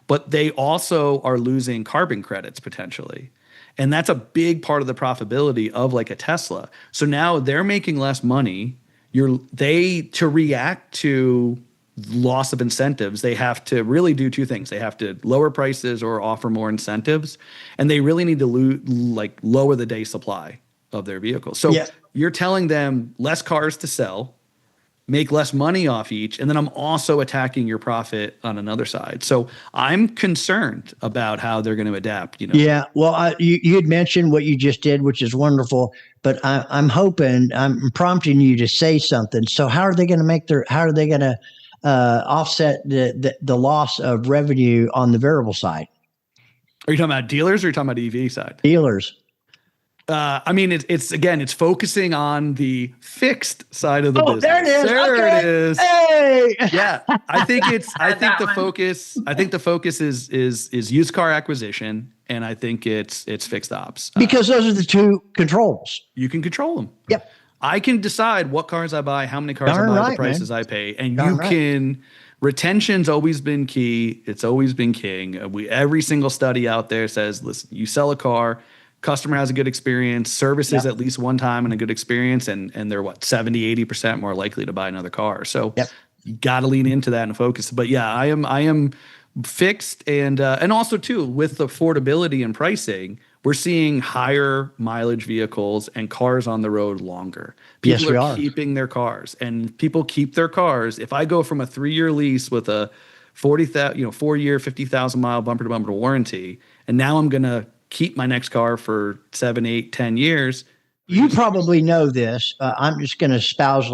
but they also are losing carbon credits potentially. And that's a big part of the profitability of like a Tesla. So now they're making less money. To react to loss of incentives, they have to really do two things. They have to lower prices or offer more incentives, and they really need to lower the day supply of their vehicles. So you're telling them less cars to sell, make less money off each, and then I'm also attacking your profit on another side. So I'm concerned about how they're going to adapt. Yeah. Well, you had mentioned what you just did, which is wonderful. But I'm prompting you to say something. So how are they going to offset the loss of revenue on the variable side? Are you talking about dealers or are you talking about EV side? Dealers. I mean, it's focusing on the fixed side of the business. There it is. There it is. Hey. Yeah, I think the one. focus is used car acquisition, and I think it's fixed ops Because those are the two controls. you can control them. Yep. I can decide what cars I buy, how many cars Darn I buy, right, the prices I pay, and Darn you right. can. Retention's always been key. It's always been king. Every single study out there says, listen, you sell a car, customer has a good experience, services Yep. at least one time and a good experience, and they're 70-80% more likely to buy another car. So Yep. you got to lean into that and focus. But yeah, I am fixed, and also too with affordability and pricing, we're seeing higher mileage vehicles and cars on the road longer. People Yes, we are. keeping their cars, and people keep their cars. If I go from a 3-year lease with a 4-year, 50,000 mile bumper to bumper warranty, and now I'm going to keep my next car for 7, 8, 10 years. You probably know this. I'm just going to espouse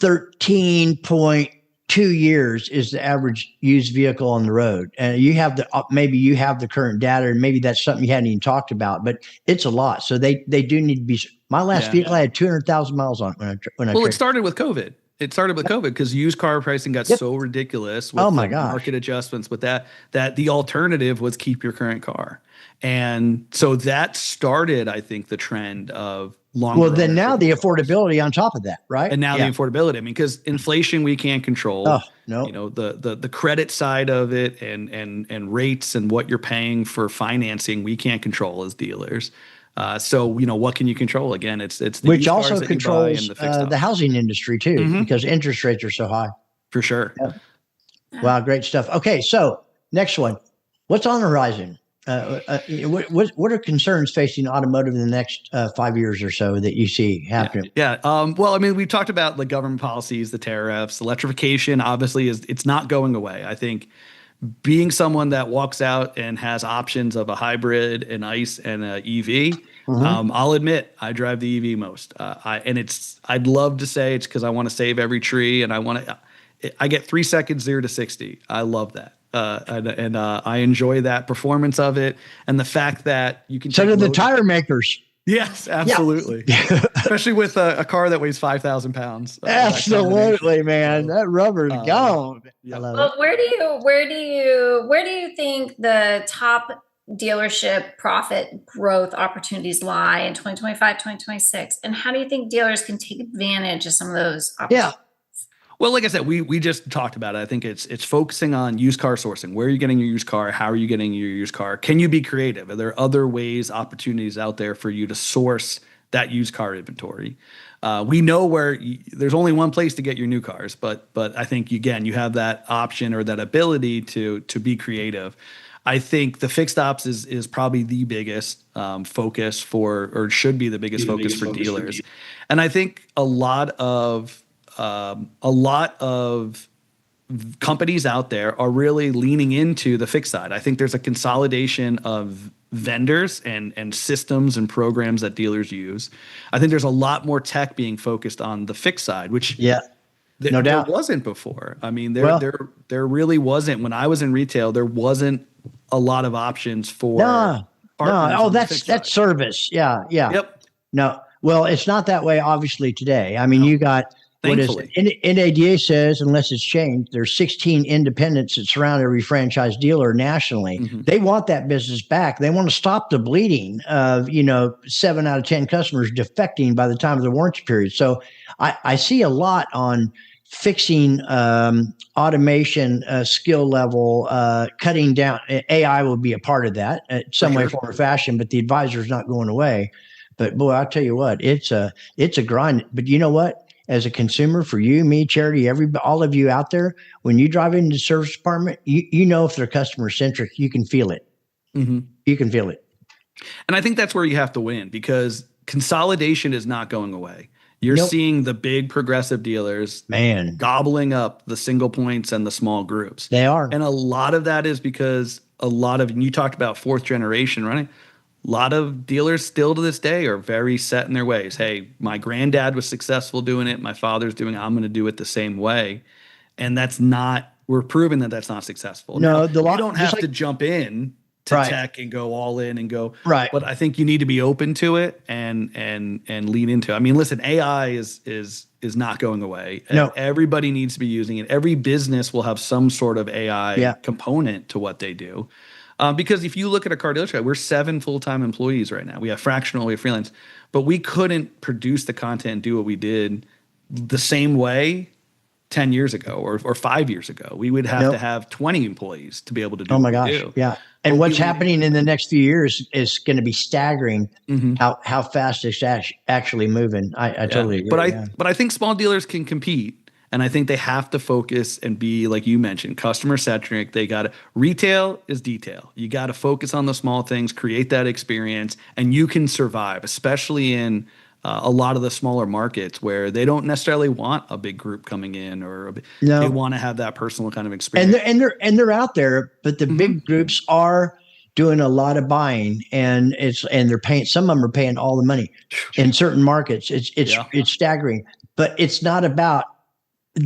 13.2 years is the average used vehicle on the road. And you have maybe you have the current data, and maybe that's something you hadn't even talked about, but it's a lot. So they do need to be. My last vehicle I had 200,000 miles on it when I Well, it started with COVID. It started with COVID because used car pricing got so ridiculous with my the gosh. market adjustments, but that the alternative was keep your current car. And so that started, I think, the trend of longer. Well, then now the affordability on top of that, right? And now the affordability. I mean, because inflation we can't control. Oh, no. You know, the credit side of it and rates and what you're paying for financing we can't control as dealers. So what can you control? Again, it's the which used cars also that you buy controls and the fixed ops. the housing industry too, Mhm. because interest rates are so high. For sure. Yep. Wow, great stuff. Okay, so next one, what's on the horizon? What are concerns facing automotive in the next 5 years or so that you see happening? Yeah. Well, I mean, we talked about the government policies, the tariffs, electrification. Obviously, it's not going away. I think being someone that walks out and has options of a hybrid, an ICE, and an EV, I'll admit I drive the EV most. I'd love to say it's because I want to save every tree, and I get 3 seconds 0 to 60. I love that. I enjoy that performance of it, and the fact that you can. So do the tire makers. Yes, absolutely. Especially with a car that weighs 5,000 pounds. Absolutely, man. That rubber's gone. Yeah. I love Well, where do you think the top dealership profit growth opportunities lie in 2025, 2026? And how do you think dealers can take advantage of some of those opportunities? Yeah. Well, like I said, we just talked about it. I think it's focusing on used car sourcing. Where are you getting your used car? How are you getting your used car? Can you be creative? Are there other ways, opportunities out there for you to source that used car inventory? We know there's only one place to get your new cars, but I think again you have that option or that ability to be creative. I think the fixed ops is probably the biggest focus or should be the biggest focus for dealers. And I think a lot of companies out there are really leaning into the fixed side. I think there's a consolidation of vendors and systems and programs that dealers use. I think there's a lot more tech being focused on the fixed side, which no doubt there wasn't before. I mean, there really wasn't. When I was in retail, there wasn't a lot of options for partners. Oh, that's service. Yeah. Yep. No. Well, it's not that way, obviously, today. I mean, you got what is NADA says, unless it's changed, there's 16 independents that surround every franchise dealer nationally. Mm-hmm. They want that business back. They want to stop the bleeding of 7 out of 10 customers defecting by the time of the warranty period. So I see a lot on fixing automation skill level, cutting down. AI will be a part of that in some way, form, or fashion, but the advisor is not going away. But boy, I'll tell you what, it's a grind. But you know what? As a consumer, for you, me, Charity, all of you out there, when you drive into the service department, you know if they're customer centric, you can feel it. Mm-hmm. You can feel it. And I think that's where you have to win, because consolidation is not going away. You're seeing the big progressive dealers gobbling up the single points and the small groups. They are. And a lot of that is because and you talked about fourth generation, right? A lot of dealers still to this day are very set in their ways. Hey, my granddad was successful doing it. My father's doing it. I'm going to do it the same way. And we're proving that that's not successful. No, now, you don't have to jump in to Right. tech and go all in and go. Right. But I think you need to be open to it and lean into it. I mean, listen, AI is not going away. No. Everybody needs to be using it. Every business will have some sort of AI Yeah. component to what they do. Because if you look at a car dealership, we're 7 full-time employees right now. We have fractional, we have freelance, but we couldn't produce the content and do what we did the same way 10 years ago or 5 years ago. We would have to have 20 employees to be able to do Oh my what we gosh. do. Yeah. And But what's happening in the next few years is going to be staggering. Mhm. How fast it's actually moving. I totally agree. But I think small dealers can compete. And I think they have to focus and be, like you mentioned, customer centric. They got to, retail is detail. You got to focus on the small things, create that experience, and you can survive, especially in a lot of the smaller markets where they don't necessarily want a big group coming in, or No. they want to have that personal kind of experience. And they're out there, but the big groups are doing a lot of buying, and they're paying. Some of them are paying all the money in certain markets. It's staggering, but it's not about.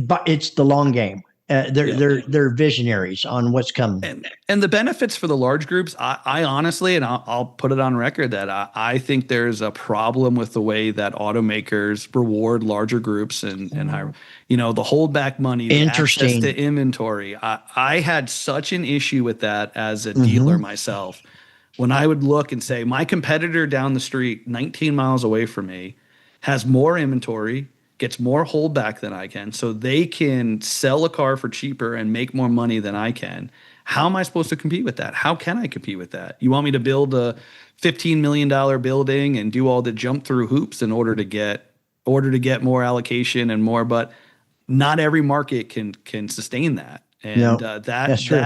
But it's the long game. They're visionaries on what's coming. And the benefits for the large groups, I honestly, and I'll put it on record that I think there's a problem with the way that automakers reward larger groups and hire, the holdback money, the access to inventory. I had such an issue with that as a dealer myself. When I would look and say, my competitor down the street, 19 miles away from me, has more inventory, gets more holdback than I can, so they can sell a car for cheaper and make more money than I can. How am I supposed to compete with that? How can I compete with that? You want me to build a $15 million building and do all the jump through hoops in order to get more allocation and more, but not every market can sustain that. And that's true.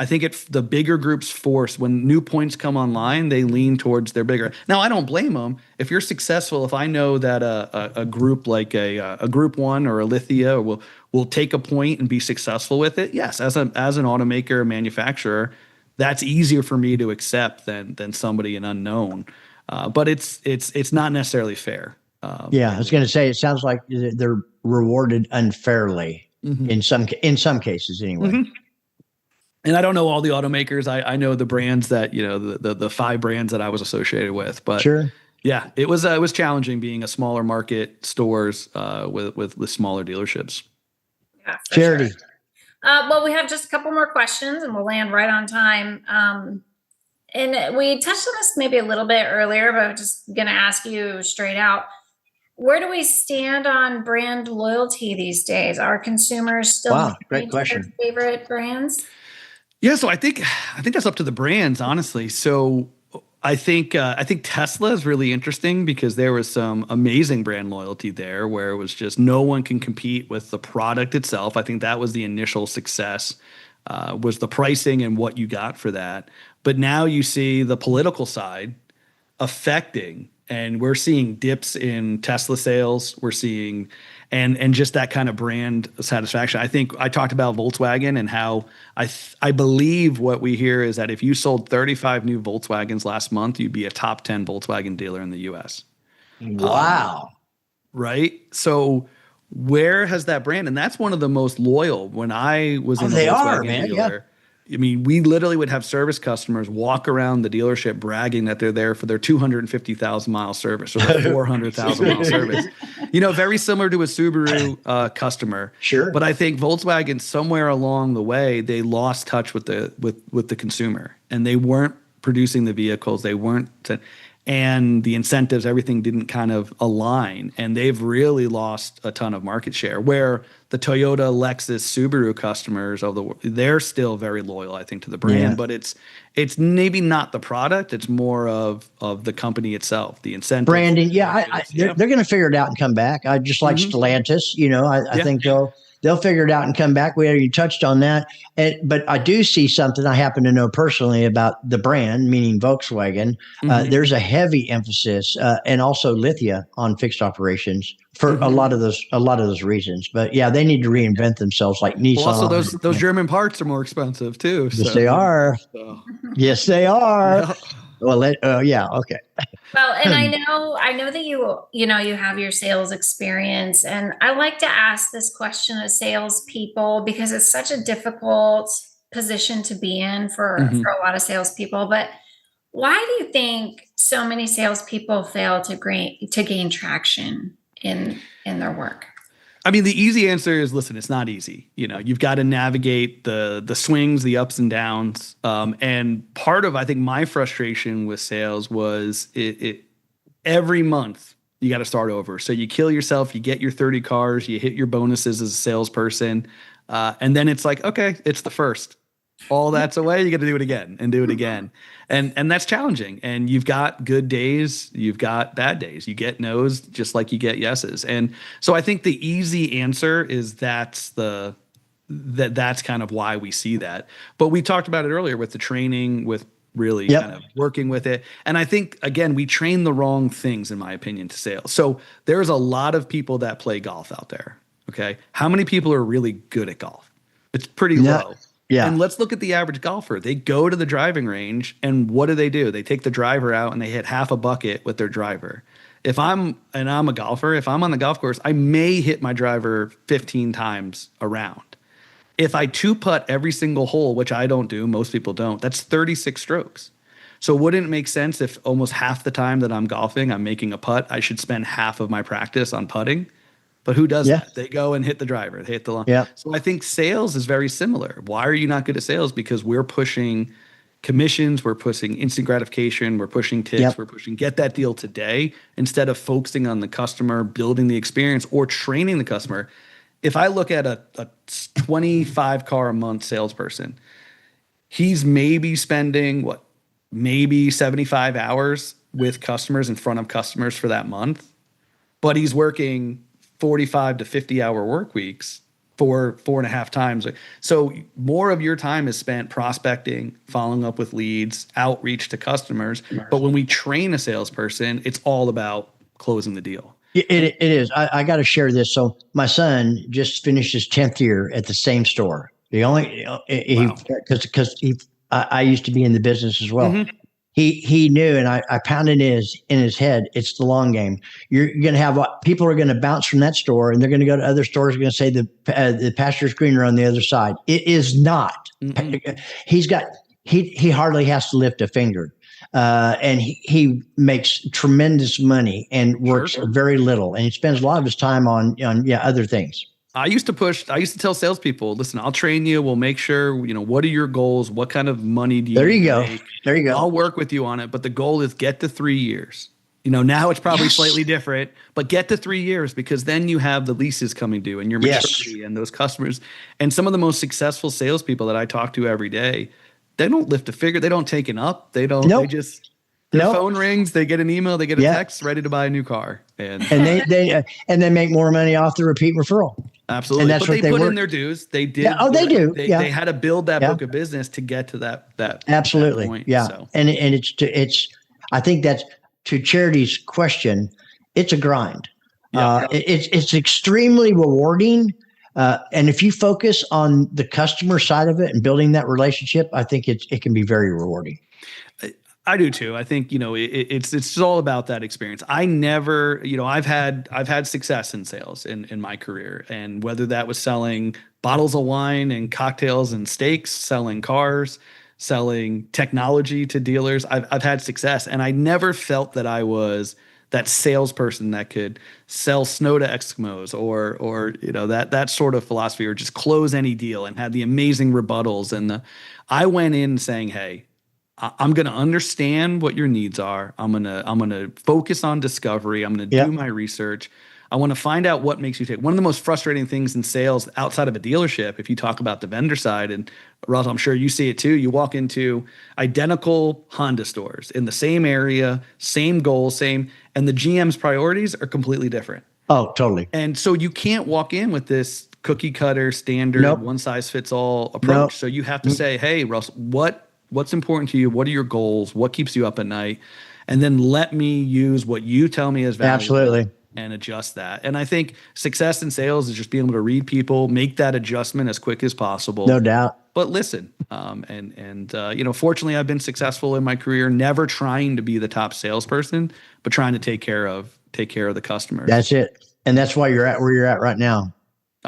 I think the bigger groups force, when new points come online, they lean towards their bigger. Now, I don't blame them. If you're successful, if I know that a group like a Group 1 or a Lithia will take a point and be successful with it, yes, as an automaker, manufacturer, that's easier for me to accept than somebody an unknown. But it's not necessarily fair. I was going to say, it sounds like they're rewarded unfairly in some cases anyway. And I don't know all the automakers. I know the brands that, the 5 brands that I was associated with, but sure. Yeah, it was challenging being a smaller market stores with smaller dealerships. Yeah, Charity. Sure. Well, we have just a couple more questions and we'll land right on time. And we touched on this maybe a little bit earlier, but I'm just going to ask you straight out. Where do we stand on brand loyalty these days? Are consumers still great question. Their favorite brands? Yeah, so I think that's up to the brands, honestly. So I think Tesla is really interesting because there was some amazing brand loyalty there, where it was just no one can compete with the product itself. I think that was the initial success, was the pricing and what you got for that. But now you see the political side affecting, and we're seeing dips in Tesla sales. We're seeing and just that kind of brand satisfaction. I think I talked about Volkswagen and how I believe what we hear is that if you sold 35 new Volkswagens last month, you'd be a top 10 Volkswagen dealer in the US. Wow. Right? So where has that brand? And that's one of the most loyal. When I was in the Volkswagen dealer, I mean, we literally would have service customers walk around the dealership bragging that they're there for their 250,000 mile service or their 400,000 mile service. Very similar to a Subaru customer. Sure. But I think Volkswagen, somewhere along the way, they lost touch with the consumer, and they weren't producing the vehicles. They weren't, and the incentives, everything didn't kind of align, and they've really lost a ton of market share. Where the Toyota, Lexus, Subaru customers they're still very loyal, I think, to the brand, but it's maybe not the product. It's more of the company itself, the incentive. Branding. Yeah. They're going to figure it out and come back. I just like Stellantis, I think they'll figure it out and come back. We already touched on that. But I do see something I happen to know personally about the brand, meaning Volkswagen. There's a heavy emphasis and also Lithia on fixed operations for a lot of those reasons. But yeah, they need to reinvent themselves like Nissan. Well, also those German parts are more expensive too. Yes, they are. Yes, they are. Yeah. Well, okay. Well, and I know that you have your sales experience, and I like to ask this question of salespeople because it's such a difficult position to be in for Mhm. a lot of salespeople. But why do you think so many salespeople fail to gain traction in their work? I mean, the easy answer is, listen, it's not easy. You've got to navigate the swings, the ups and downs. And part of, I think, my frustration with sales was it every month you got to start over. So you kill yourself, you get your 30 cars, you hit your bonuses as a salesperson. And then it's like, okay, it's the first. All that's away. You got to do it again and do it again. And that's challenging. And you've got good days, you've got bad days. You get no's just like you get yeses. And so I think the easy answer is that's kind of why we see that. But we talked about it earlier with the training, with really kind of working with it. And I think, again, we train the wrong things, in my opinion, to sales. So there's a lot of people that play golf out there. Okay. How many people are really good at golf? It's pretty low. Yeah. And let's look at the average golfer. They go to the driving range and what do? They take the driver out and they hit half a bucket with their driver. If I'm a golfer, if I'm on the golf course, I may hit my driver 15 times around. If I two putt every single hole, which I don't do, most people don't, that's 36 strokes. So wouldn't it make sense if almost half the time that I'm golfing, I'm making a putt, I should spend half of my practice on putting? But who does that? They go and hit the driver, they hit the line. Yeah. So I think sales is very similar. Why are you not good at sales? Because we're pushing commissions, we're pushing instant gratification, we're pushing tips, we're pushing get that deal today instead of focusing on the customer, building the experience, or training the customer. If I look at a 25 car a month salesperson, he's maybe spending maybe 75 hours with customers in front of customers for that month, but he's working 45 to 50 hour work weeks for 4.5 times. So more of your time is spent prospecting, following up with leads, outreach to customers. But when we train a salesperson, it's all about closing the deal. It is. I got to share this. So my son just finished his 10th year at the same store. I used to be in the business as well. Mm-hmm. He knew, and I pounded in his head. It's the long game. You're going to have people are going to bounce from that store, and they're going to go to other stores. Going to say the pasture's greener on the other side. It is not. Mm-mm. He hardly has to lift a finger. And he makes tremendous money and works very little, and he spends a lot of his time on other things. I used to tell salespeople, listen, I'll train you. We'll make sure, what are your goals? What kind of money do you make? There you go. I'll work with you on it. But the goal is get to 3 years. Now it's probably slightly different, but get to 3 years, because then you have the leases coming due and your maturity and those customers. And some of the most successful salespeople that I talk to every day, they don't lift a figure. They don't take an up. They don't. Nope. They just their phone rings. They get an email. They get a text, ready to buy a new car, and they make more money off the repeat referral. Absolutely, and that's but what they put in their dues. They did. They do. They had to build that book of business to get to that. Absolutely, that point, yeah. So. And it's. I think that's to Charity's question. It's a grind. Yeah. It's extremely rewarding. And if you focus on the customer side of it and building that relationship, I think it can be very rewarding. I do too. I think, it's all about that experience. I never, I've had success in sales in my career, and whether that was selling bottles of wine and cocktails and steaks, selling cars, selling technology to dealers, I've had success, and I never felt that I was that salesperson that could sell snow to Eskimos or that sort of philosophy, or just close any deal and had the amazing rebuttals. And I went in saying, hey, I'm going to understand what your needs are. I'm going to focus on discovery. I'm going to do my research. I want to find out what makes you tick. One of the most frustrating things in sales outside of a dealership, if you talk about the vendor side, and Russ, I'm sure you see it too, you walk into identical Honda stores in the same area, same goal, and the GM's priorities are completely different. Oh, totally. And so you can't walk in with this cookie cutter standard, one size fits all approach. So you have to say, hey, Russ, what's important to you? What are your goals? What keeps you up at night? And then let me use what you tell me is valuable. Absolutely. And adjust that. And I think success in sales is just being able to read people, make that adjustment as quick as possible. No doubt. But listen, fortunately, I've been successful in my career, never trying to be the top salesperson, but trying to take care of the customers. That's it. And that's why you're at where you're at right now.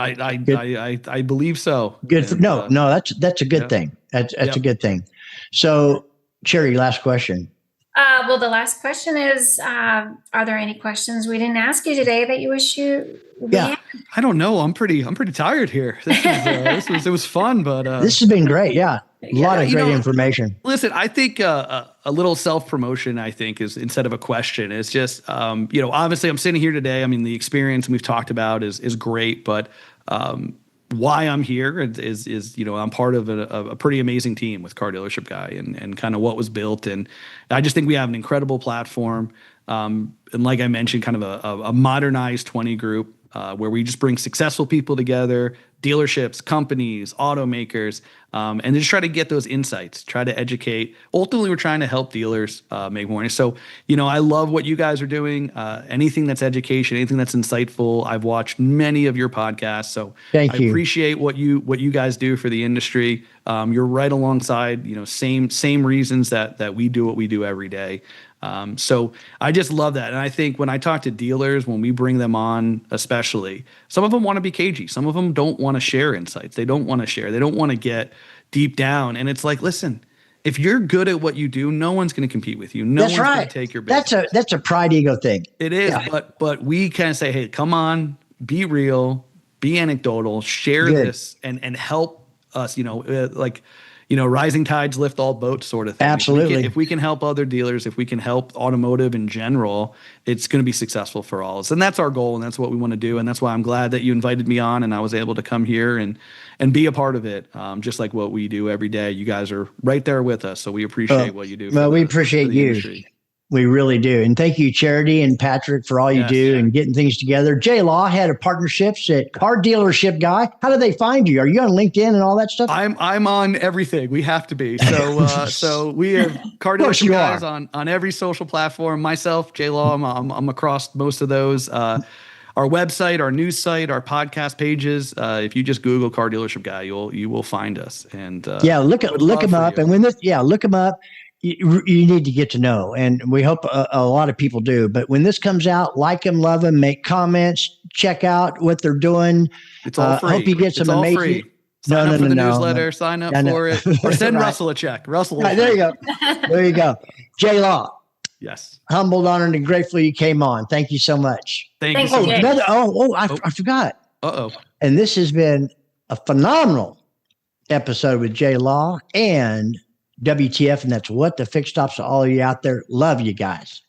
I believe so. Good. And, No, that's a good thing. That's a good thing. So, Cherry, last question. Well, the last question is, are there any questions we didn't ask you today that you wish you Yeah. I don't know. I'm pretty tired here. It was fun, but this has been great. Yeah. A lot of great information. Listen, I think a little self-promotion, I think, is instead of a question. It's just, obviously I'm sitting here today. I mean, the experience we've talked about is great, but why I'm here is I'm part of a pretty amazing team with Car Dealership Guy and kind of what was built. And I just think we have an incredible platform. And like I mentioned, kind of a modernized 20 group where we just bring successful people together, dealerships, companies, automakers, and just try to get those insights, try to educate. Ultimately, we're trying to help dealers make more money. So, I love what you guys are doing. Anything that's education, anything that's insightful. I've watched many of your podcasts, so I appreciate what you guys do for the industry. You're right alongside, same reasons that we do what we do every day. So I just love that. And I think when I talk to dealers, when we bring them on, especially, some of them want to be cagey. Some of them don't want to share insights. They don't want to share. They don't want to get deep down. And it's like, listen, if you're good at what you do, no one's going to compete with you. No one's going to take your business. That's a pride ego thing. It is. Yeah. But we can say, hey, come on, be real, be anecdotal, share this and help us, rising tides lift all boats sort of thing. Absolutely. If we can help other dealers, if we can help automotive in general, it's going to be successful for all of us. And that's our goal. And that's what we want to do. And that's why I'm glad that you invited me on and I was able to come here and be a part of it. Just like what we do every day. You guys are right there with us. So we appreciate what you do. Well, we appreciate you. Industry. We really do. And thank you, Charity and Patrick, for all you do and getting things together. J Law, head of partnerships at Car Dealership Guy. How do they find you? Are you on LinkedIn and all that stuff? I'm on everything. We have to be. So we have Car Dealership Guys on every social platform. Myself, J Law, I'm across most of those. Our website, our news site, our podcast pages. If you just Google Car Dealership Guy, you will find us. And look him up. And when look him up. You need to get to know, and we hope a lot of people do. But when this comes out, like them, love them, make comments, check out what they're doing. It's all free. Hope you get some amazing. Free. Sign up for the newsletter. Sign up for it, or send Russell a check. Russell. Right, there you go. There you go. J Law. Yes. Humbled, honored, and grateful you came on. Thank you so much. Thank you so much. I forgot. Uh-oh. And this has been a phenomenal episode with J Law and WTF, and that's what the FixedOps to all of you out there. Love you guys.